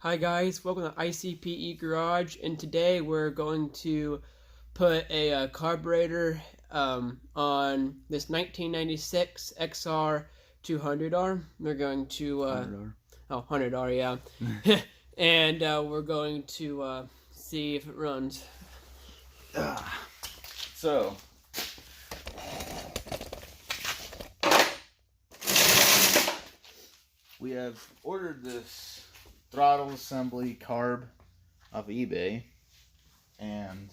Hi guys, welcome to ICPE Garage, and today we're going to put a carburetor on this 1996 XR200R. We're going to 100R. 100R, yeah. And we're going to see if it runs. So we have ordered this throttle assembly carb off of eBay, and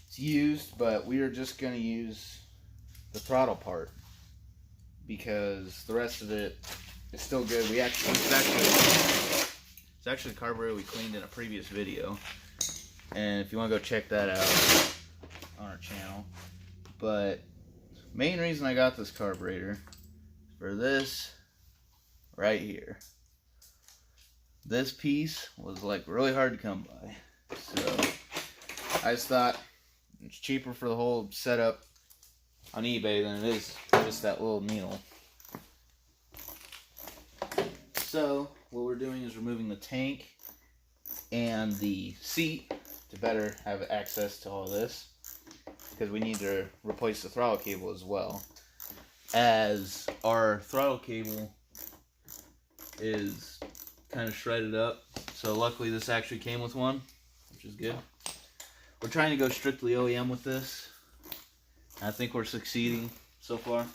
it's used, but we are just going to use the throttle part because the rest of it is still good. It's actually the carburetor we cleaned in a previous video, and if you want to go check that out on our channel. But main reason I got this carburetor is for this right here. This piece was like really hard to come by, so I just thought it's cheaper for the whole setup on eBay than it is just that little needle. So what we're doing is removing the tank and the seat to better have access to all this, because we need to replace the throttle cable as well, as our throttle cable is kind of shredded up. So luckily this actually came with one, which is good. We're trying to go strictly OEM with this. I think we're succeeding so far.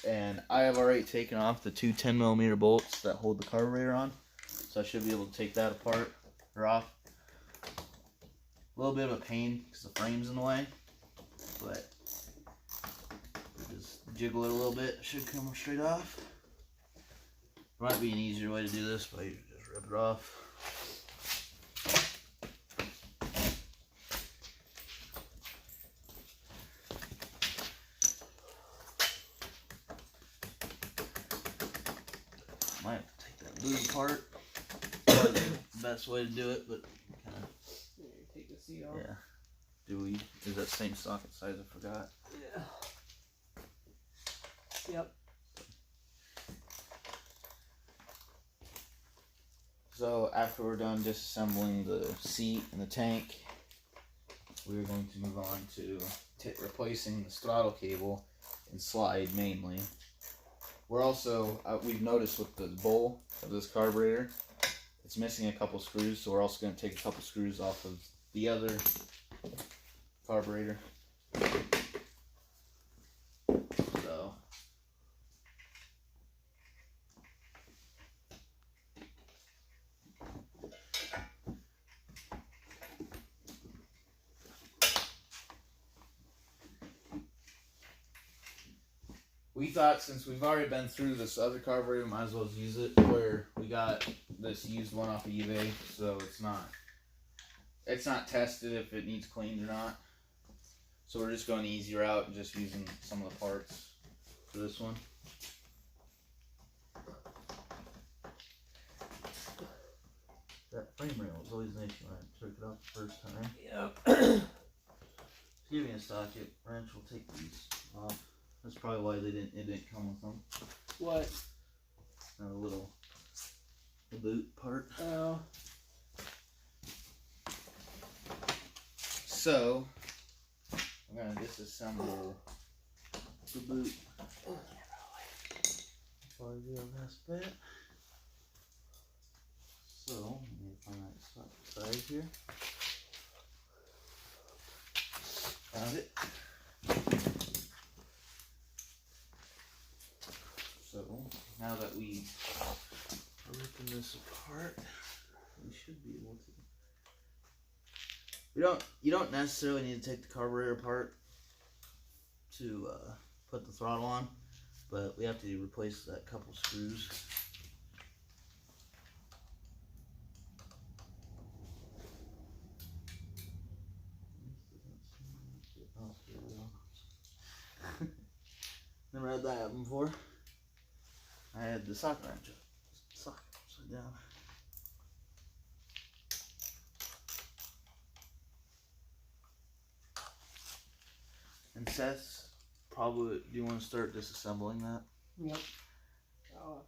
And I have already taken off the two 10mm bolts that hold the carburetor on, so I should be able to take that apart or off. A little bit of a pain because the frame's in the way, but just jiggle it a little bit, it should come straight off. There might be an easier way to do this, but you just rip it off. Might have to take that boot apart. Probably the best way to do it, but kind of. Take the seat off. Yeah. Do we? Is that same socket size? I forgot. Yeah. Yep. So after we're done disassembling the seat and the tank, we're going to move on to replacing the throttle cable and slide mainly. We're also, we've noticed with the bowl of this carburetor, it's missing a couple screws, so we're also going to take a couple screws off of the other carburetor. So we thought, since we've already been through this other carburetor, we might as well use it, where we got this used one off of eBay, so it's not tested if it needs cleaned or not. So we're just going the easy route and just using some of the parts for this one. That frame rail was always an issue when I took it off the first time. Yep. Give me a socket wrench, we'll take these off. That's probably why it didn't come with them. What? The boot part. Oh. So I'm gonna disassemble the boot. Probably do this bit. So let me find that socket size here. Found it. So now that we are ripping this apart, we should be able to. You don't necessarily need to take the carburetor apart to put the throttle on, but we have to replace that couple screws. Never had that happen before. I had the socket wrench upside down. And Seth, probably, do you want to start disassembling that? Yep. Oh.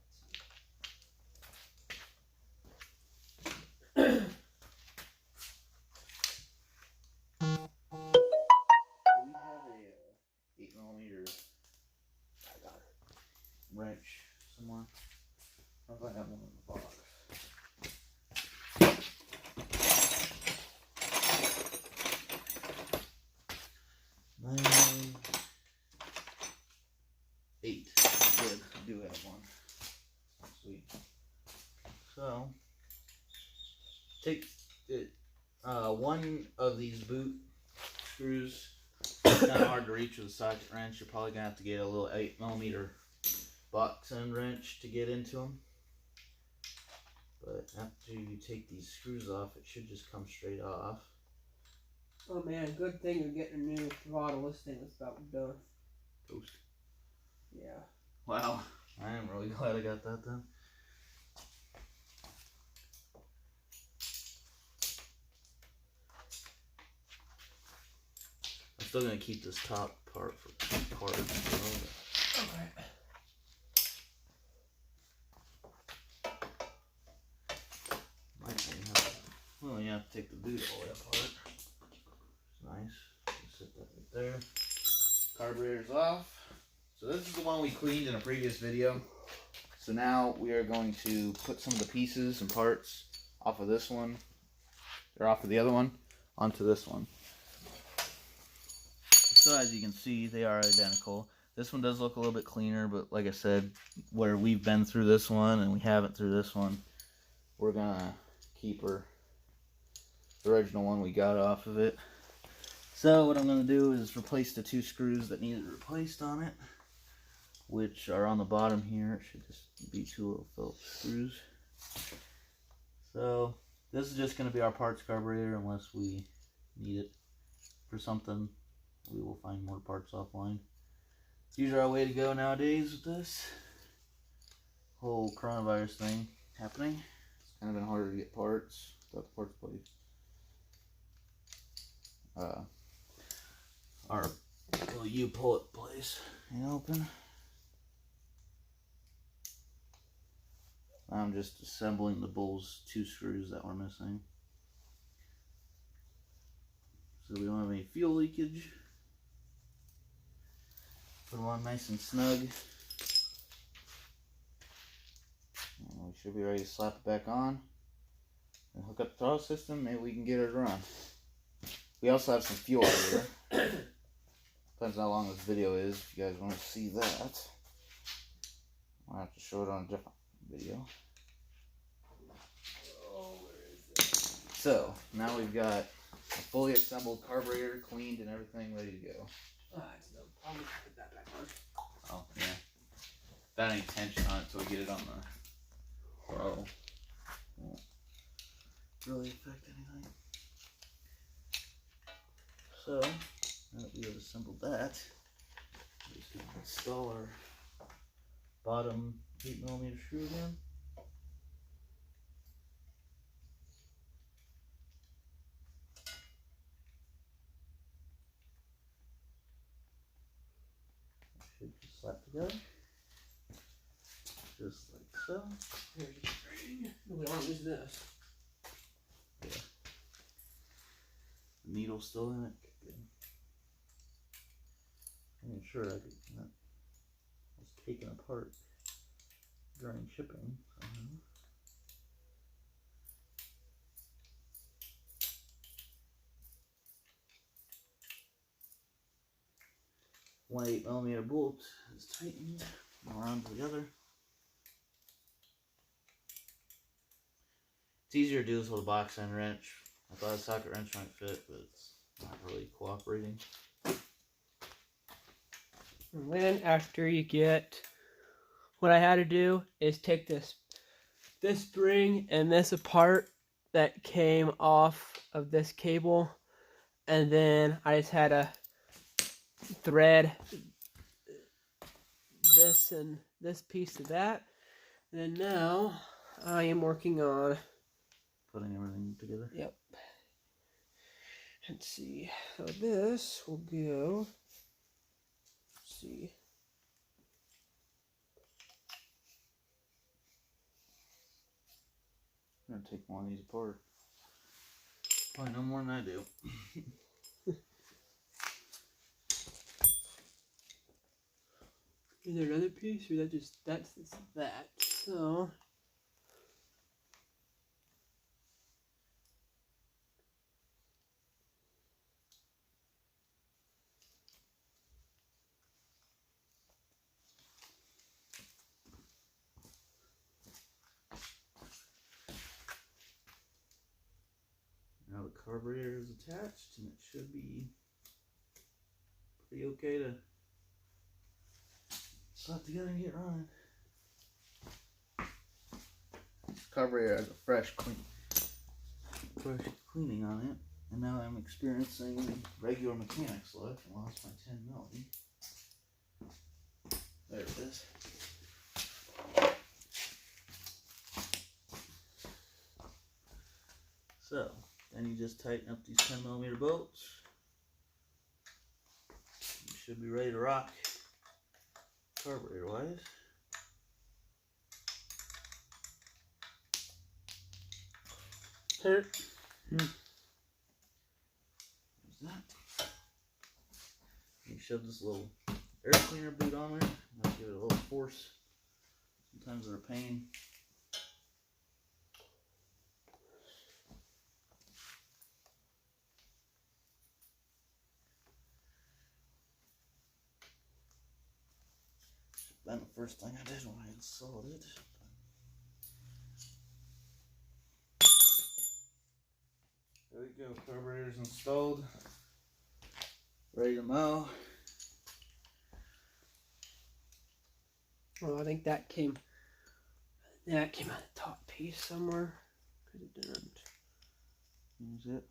I have one in the box. 9, 8. Good. I do have one. Sweet. So, take it. One of these boot screws. It's kind of hard to reach with a socket wrench. You're probably gonna have to get a little 8mm box end wrench to get into them. But after you take these screws off, it should just come straight off. Oh man, good thing you're getting a new throttle. This thing is about done. Toast. Yeah. Wow, I am really glad I got that done. I'm still gonna keep this top part for parts. Okay. Well, you have to take the boot all the way apart. It's nice. Just sit that right there. Carburetor's off. So this is the one we cleaned in a previous video. So now we are going to put some of the pieces and parts off of this one, or off of the other one, onto this one. So as you can see, they are identical. This one does look a little bit cleaner, but like I said, where we've been through this one and we haven't through this one, we're gonna keep the original one we got off of it. So what I'm gonna do is replace the 2 screws that needed replaced on it, which are on the bottom here. It should just be 2 little Phillips screws. So this is just gonna be our parts carburetor unless we need it for something. We will find more parts offline. It's usually our way to go nowadays with this whole coronavirus thing happening. It's kind of been harder to get parts without the parts place. Our little U-pull-it place ain't open. I'm just assembling the bull's 2 screws that were missing, so we don't have any fuel leakage. Put them on nice and snug. And we should be ready to slap it back on and hook up the throttle system. Maybe we can get it to run. We also have some fuel out here. Depends how long this video is. If you guys want to see that, I'll have to show it on a different video. Oh, where is it? So now we've got a fully assembled carburetor, cleaned and everything ready to go. It's no problem. Put that back on. Oh yeah. Without any tension on it until we get it on the throttle. Won't really affect anything. So now that we have assembled that, we're just going to install our bottom 8mm screw again. Should just slap together, just like so. Here's the spring. We don't use this. Yeah. The needle's still in it. Good. I'm sure I was taken apart during shipping. Somehow. One 8mm bolt is tightened around to the other. It's easier to do this with a box end wrench. I thought a socket wrench might fit, but it's not really cooperating. And then after you get, what I had to do is take this spring and this apart that came off of this cable, and then I just had to thread this and this piece to that, and then now I am working on Putting everything together. Yep. Let's see. So this will go. Let's see. I'm gonna take one of these apart. Probably no more than I do. Is there another piece, or that's that? So carburetor is attached, and it should be pretty okay to slap together and get running. This carburetor has a fresh cleaning on it, and now I'm experiencing regular mechanics life. I lost my 10 milli. There it is. So, then you just tighten up these 10mm bolts. You should be ready to rock carburetor wise. There's There's that. You shove this little air cleaner boot on there. Might give it a little force. Sometimes they're a pain. Then the first thing I did when I installed it. There we go, carburetor's installed. Ready to mow. Well, I think that came out the top piece somewhere. Cause it didn't. Here's it.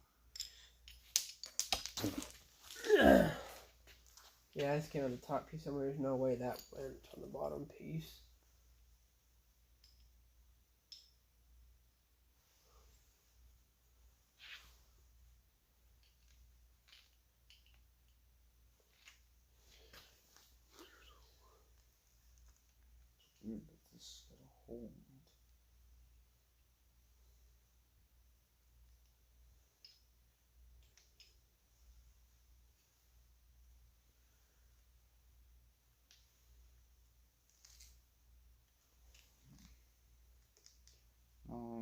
Yeah, this came out the top piece somewhere. There's no way that went on the bottom piece. It's weird that this got a hole in it.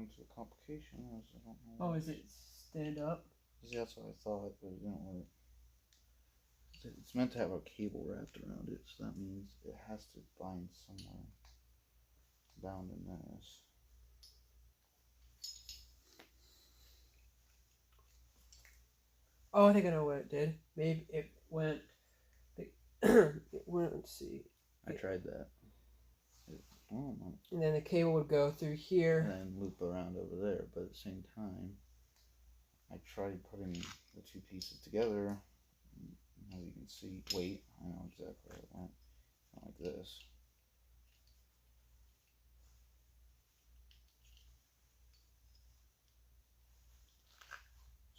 So the complication is I don't know. Oh, is it stand up? Yeah, that's what I thought, but it didn't work. It's meant to have a cable wrapped around it, so that means it has to bind somewhere bound in this. Oh, I think I know what it did. Maybe it went. It went. Let's see. I tried that. And then the cable would go through here. And then loop around over there, but at the same time, I tried putting the two pieces together. As you can see, wait, I know exactly where it went. Like this.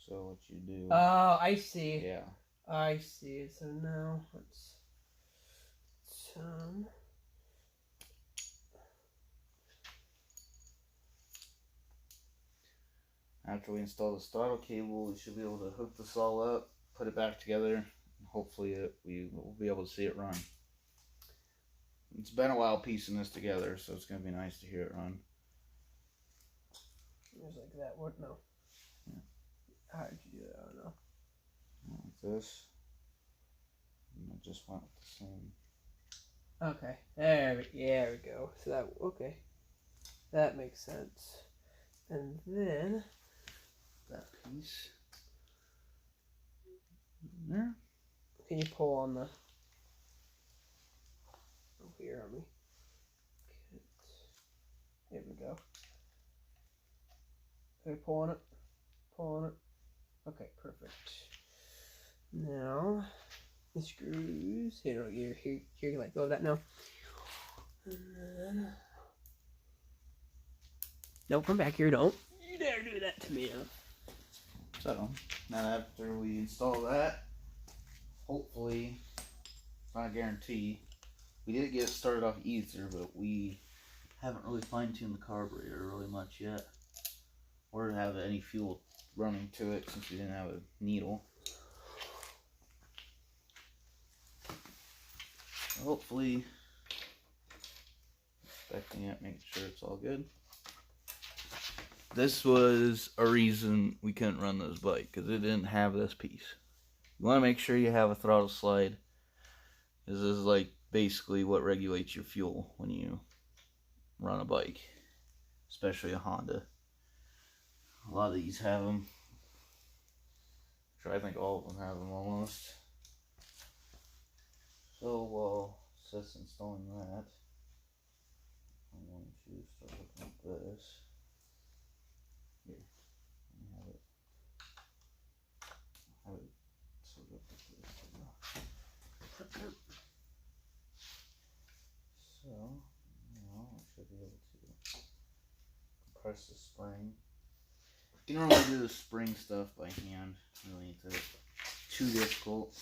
So what you do? Oh, I see. Yeah. I see. So now let's After we install the throttle cable, we should be able to hook this all up, put it back together, and hopefully we will be able to see it run. It's been a while piecing this together, so it's going to be nice to hear it run. Just like that. What? No. Yeah. How did you do that? I don't know. Like this. And I just went with the same. Okay. There we go. So that, okay. That makes sense. And then that piece. There. Can you pull on the here on me? There we go. Okay, pull on it. Pull on it. Okay, perfect. Now the screws. Here, you let go of that now. And then don't come back here, don't. You dare do that to me now. So, now after we install that, hopefully, it's not a guarantee, we did get it started off easier, but we haven't really fine-tuned the carburetor really much yet, or have any fuel running to it since we didn't have a needle. So hopefully, inspecting it, making sure it's all good. This was a reason we couldn't run this bike, because it didn't have this piece. You want to make sure you have a throttle slide. This is like basically what regulates your fuel when you run a bike, especially a Honda. A lot of these have them. Sure, I think all of them have them almost. So while Seth's installing that, I'm going to start looking at this. Here, let me have it sort of like this. So now I should be able to compress the spring. You can normally do the spring stuff by hand. Really ain't too difficult.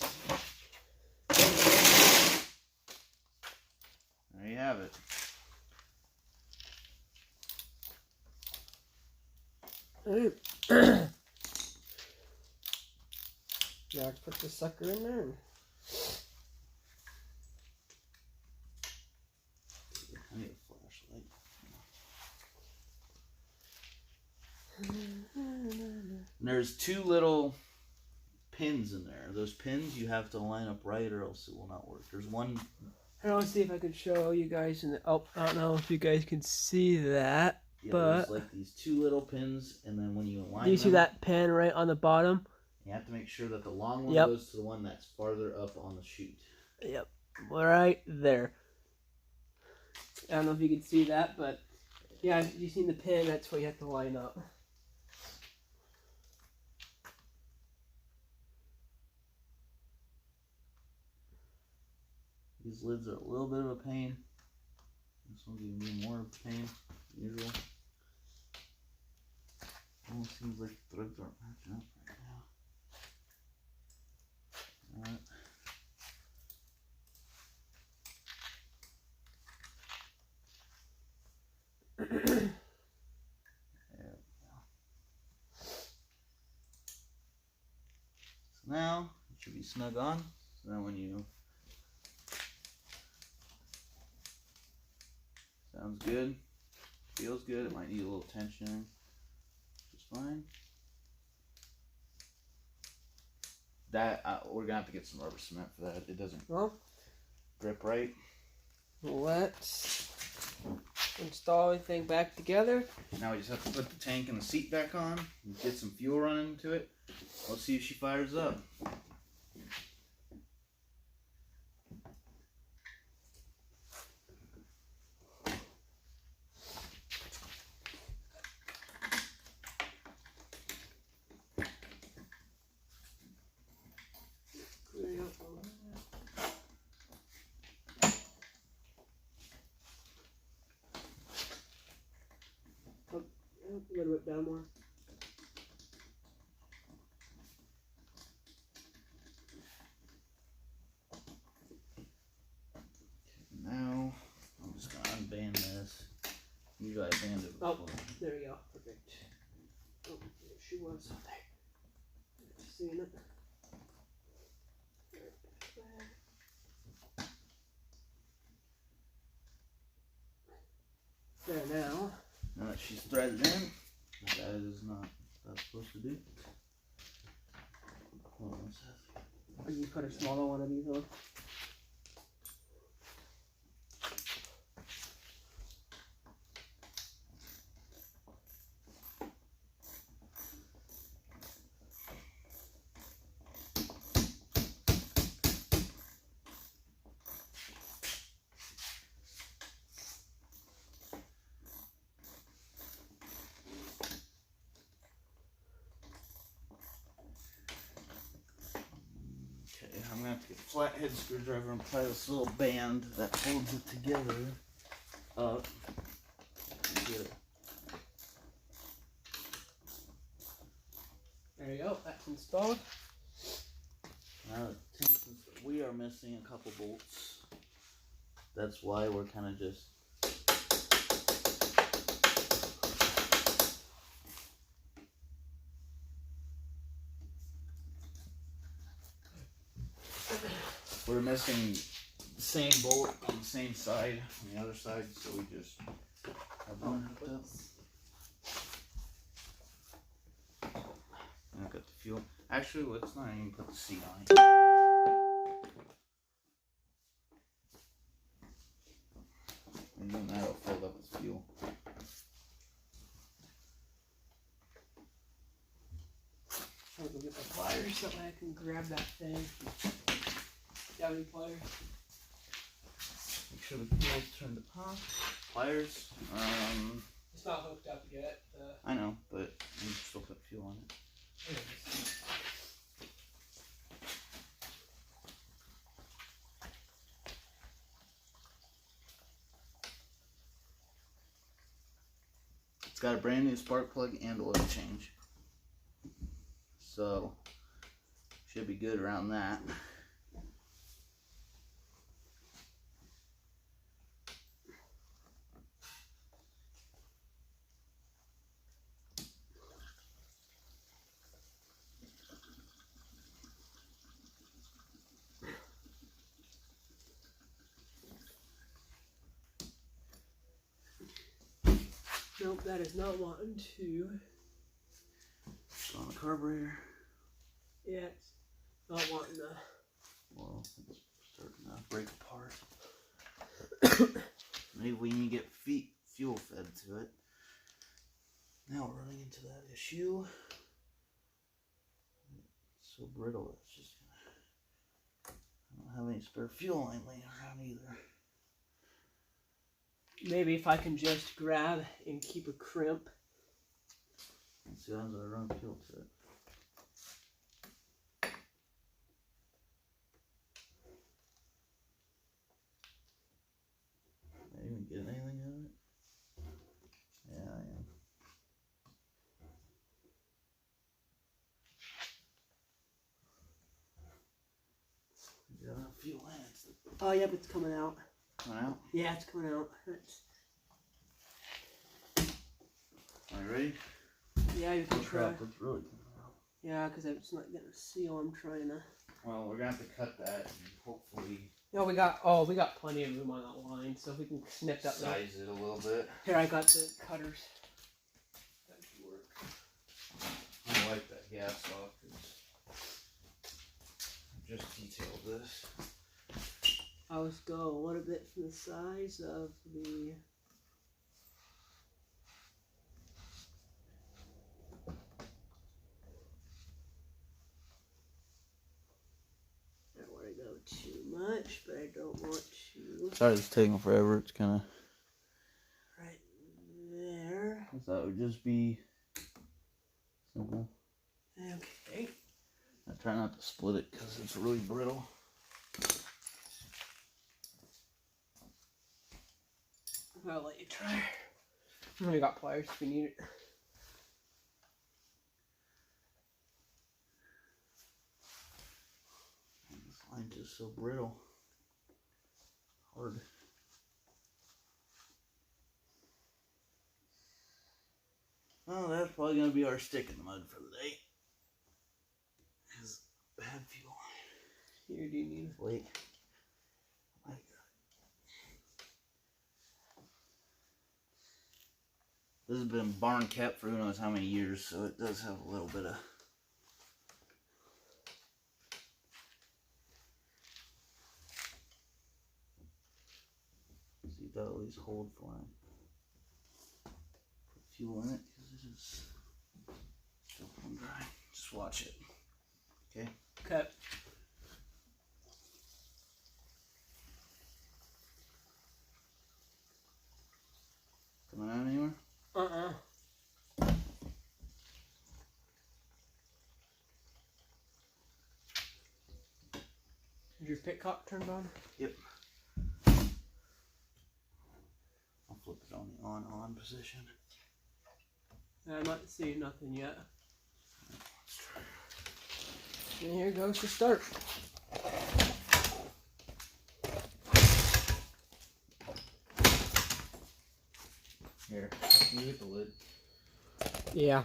There you have it. Now let's put this sucker in there. I need a flashlight. And there's two little pins in there. Those pins you have to line up right or else it will not work. There's one. Here, let's see if I can show you guys in the. Oh, I don't know if you guys can see that, Yeah, but there's like these two little pins, and then when you align do you them, see that pin right on the bottom? you have to make sure that the long one Yep. goes to the one that's farther up on the chute. Yep, right there. I don't know if you can see that, but yeah, you seen the pin? That's what you have to line up. These lids are a little bit of a pain. This one's even be more of a pain than usual. Almost seems like the threads aren't matching up right now. Alright. There we go. So now it should be snug on. So now when you sounds good, feels good. It might need a little tension, which is fine. That we're gonna have to get some rubber cement for that. It doesn't grip right. Let's install everything back together. Now we just have to put the tank and the seat back on and get some fuel running into it. Let's see if she fires up. A little bit down more. Now I'm just gonna unband this. Usually I band it Oh, before. there we go. Perfect. Oh, there she was. There. Seeing it. There now. Now that she's threaded in, that is not what that's supposed to do. Hold on, Seth. Or you put a smaller one of these on. Okay, I'm gonna have to get a flathead screwdriver and apply this little band that holds it together up. Get it. There you go. That's installed. Now we are missing a couple bolts. That's why we're kind of just we're missing the same bolt on the same side on the other side, so we just have one hooked up. And I've got the fuel. Actually, let's not even put the seat on it. And then that'll fill up with fuel. I'll go get my pliers so that way I can grab that thing. Do you have any pliers? Make sure the wheels turned off. Pliers. It's not hooked up yet. I know, but you still put fuel on it. It's got a brand new spark plug and oil change. So, should be good around that. Nope, that is not wanting to. On the carburetor. Yeah, it's not wanting to. Well, it's starting to break apart. Maybe we need to get fuel fed to it. Now we're running into that issue. It's so brittle, it's just gonna... I don't have any spare fuel line laying around either. Maybe if I can just grab and keep a crimp. Let's see how I run fuel to it. Are you even getting anything out of it? Yeah, I am. You got enough fuel in it. Oh, yep, it's coming out. Coming out? Yeah, it's coming out. Are you ready? Yeah, you can try. It's really coming out. Yeah, because it's not getting a seal. I'm trying to. Well, we're gonna have to cut that and hopefully. No, we got plenty of room on that line, so if we can snip that. Size it a little bit. Here, I got the cutters. That should work. I like that gas off because I just detailed this. I was going what a bit from the size of the. I don't want to go too much, but I don't want to. Sorry, it's taking forever. It's kind of Right there. I thought it would just be simple. Okay. I try not to split it because it's really brittle. I'll let you try. We got pliers if you need it. This line's just so brittle. Hard. Well, that's probably going to be our stick in the mud for the day. Is bad fuel. Here, do you need Wait. This has been barn kept for who knows how many years, so it does have a little bit of. See if that'll at least hold for him. Put fuel in it because it is still going dry. Just watch it. Okay? Okay. Coming out anywhere? Is your pitcock turned on? Yep. I'll flip it on the on position. I'm not seeing nothing yet. Let's try. And here goes the start. Here, can you get the lid? Yeah.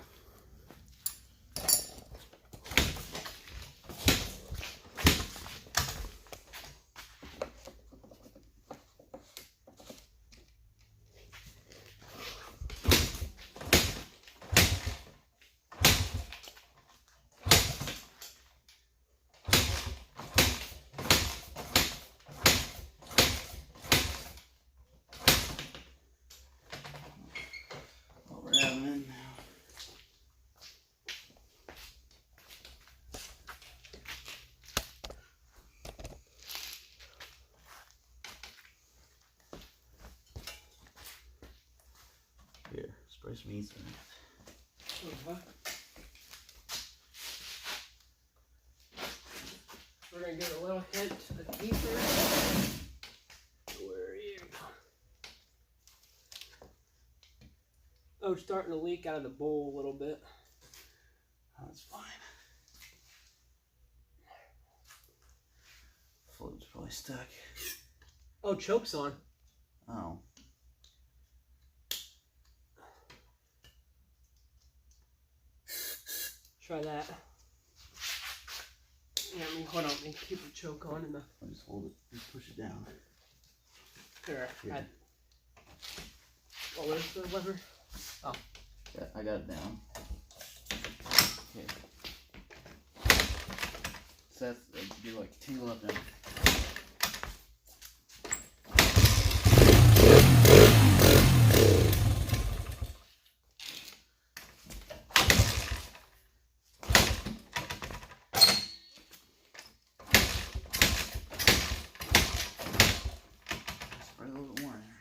What we're having in now. means that. Okay. We're gonna give it a little hint of deeper. Where are you? Oh, it's starting to leak out of the bowl a little bit. Oh, that's fine. Fluid's probably stuck. Oh, choke's on. Oh. Try that. Yeah, hold on. Let me keep the choke on. I'll just hold it. Just push it down. Here. Oh, where's the lever? Oh. Yeah, I got it down. Okay. So that's be like tingle up now. Spray a little bit more in there.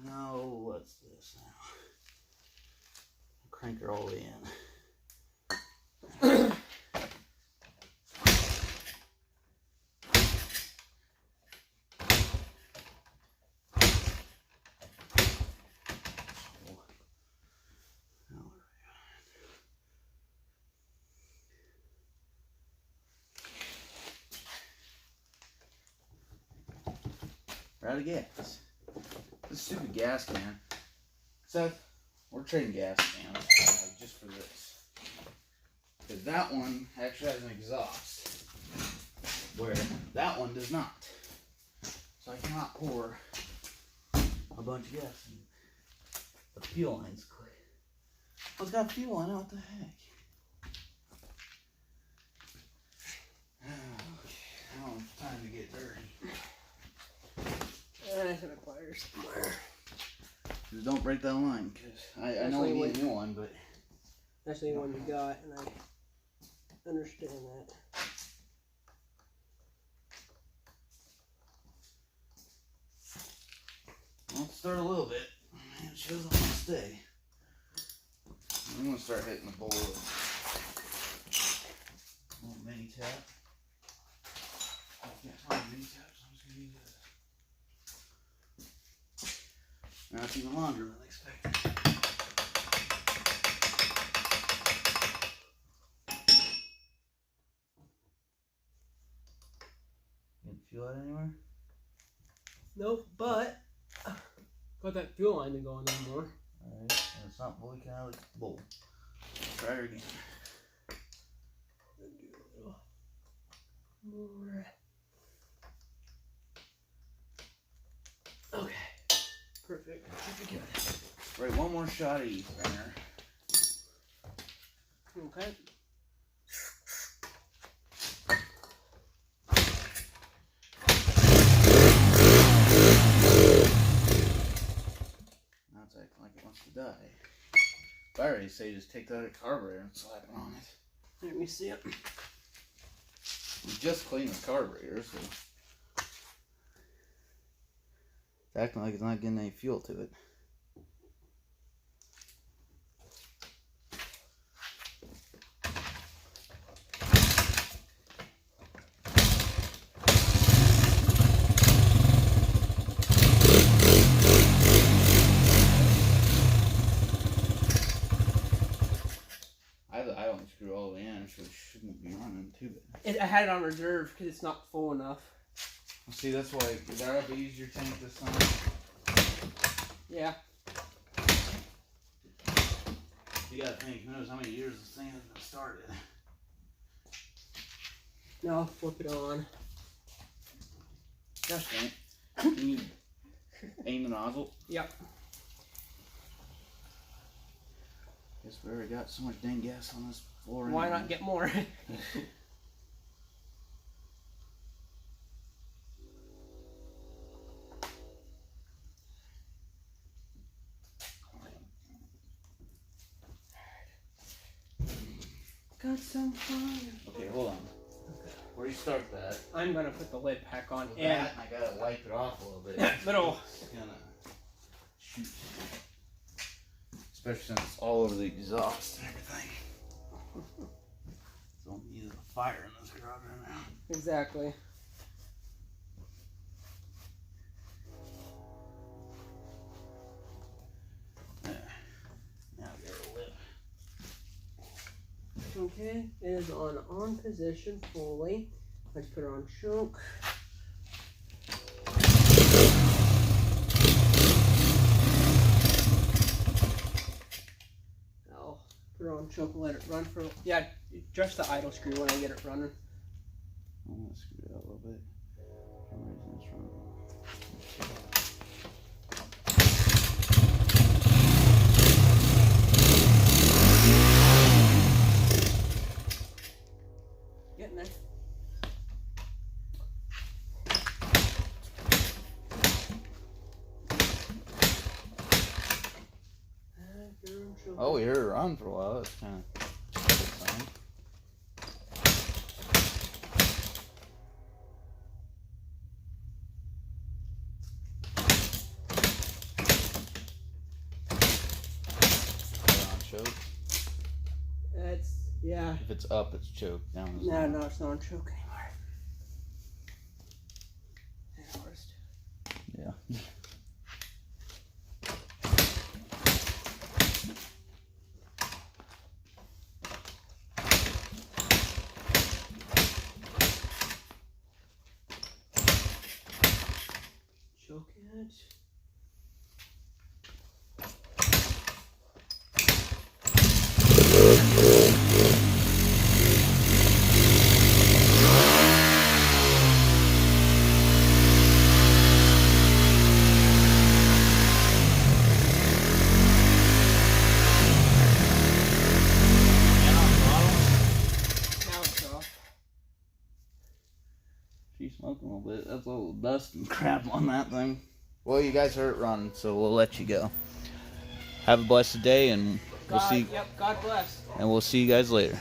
Now, what's this now? Crank her all the way in. We're out of gas. This stupid gas can. Seth, we're trading gas cans like, just for this. Because that one actually has an exhaust, where that one does not. So I cannot pour a bunch of gas in. The fuel line's clear. Oh, it's got fuel on it. What the heck? Okay, now it's time to get dirty. I have a pliers somewhere. Just don't break that line, because I know we need a new one, but... That's the one you got, and I understand that. Well, let's start a little bit. Man, it shows I want to stay. I'm going to start hitting the bowl with a little mini tap. I can't find a mini tap, so I'm just going to use this. Now it's even longer than expected. You didn't feel that anywhere? Nope, but got that fuel line to go on anymore. Alright, and it's not leaking out of the bowl. Try her again. Do a little more. Okay. Perfect. Right, one more shot of each burner. Okay. Now it's acting like it wants to die. I already say just take that carburetor and slap it on it. Let me see it. We just cleaned the carburetor, so it's acting like it's not getting any fuel to it. I don't screw all the way in, so it shouldn't be running too bad. I had it on reserve because it's not full enough. See, that's why did I have to use your tank this time? Yeah. You gotta think, who knows how many years this thing has been started. Now I'll flip it on. Gosh dang it. Can you aim the nozzle? Yep. Guess we already got so much dang gas on this floor. Why not get more? Got some fun. Okay, hold on. Okay. Where do you start that? I'm gonna put the lid back on. With And that, I gotta wipe it off a little bit. little. It's gonna shoot. Especially since it's all over the exhaust and everything. So I'm using a fire in this garage right now. Exactly. There. Now I got a lip. Okay, it is on position fully. Let's put it on choke. I'll put it on choke and let it run for, yeah, just the idle screw when I get it running. I'm gonna screw it out a little bit. For some reason it's wrong. Getting there. Oh, we heard it run for a while. That's kind of fun. Choke. That's, yeah. If it's up, it's choked. Down is No, not. no, it's not on choke anymore. Yeah. Choke it. Now it's off. She's smoking a little bit. That's a little dust and crap on that thing. Well, you guys heard it run, so we'll let you go. Have a blessed day, and we'll see. Yep, God bless. And we'll see you guys later.